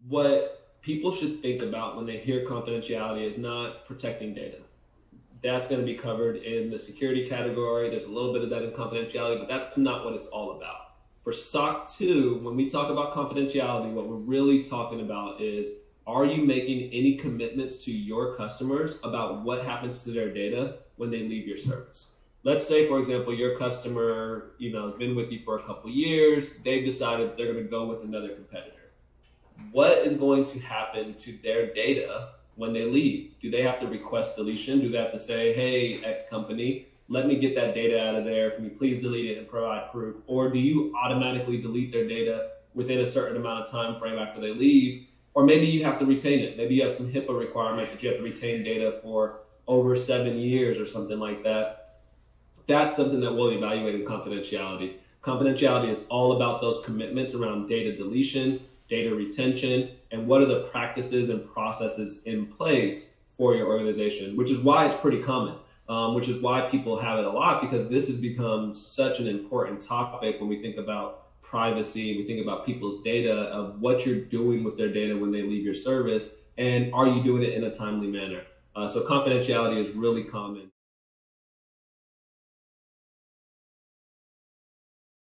What people should think about when they hear confidentiality is not protecting data. That's going to be covered in the security category. There's a little bit of that in confidentiality, but that's not what it's all about. For SOC 2, when we talk about confidentiality, what we're really talking about is, are you making any commitments to your customers about what happens to their data when they leave your service? Let's say, for example, your customer, has been with you for a couple of years. They've decided they're going to go with another competitor. What is going to happen to their data when they leave? Do they have to request deletion? Do they have to say, hey, X company, let me get that data out of there. Can you please delete it and provide proof? Or do you automatically delete their data within a certain amount of time frame after they leave? Or maybe you have to retain it. Maybe you have some HIPAA requirements that you have to retain data for over 7 years or something like that. That's something that we'll evaluate in confidentiality. Confidentiality is all about those commitments around data deletion, data retention, and what are the practices and processes in place for your organization, which is why it's pretty common, which is why people have it a lot, because this has become such an important topic when we think about privacy, we think about people's data, of what you're doing with their data when they leave your service, and are you doing it in a timely manner? So confidentiality is really common.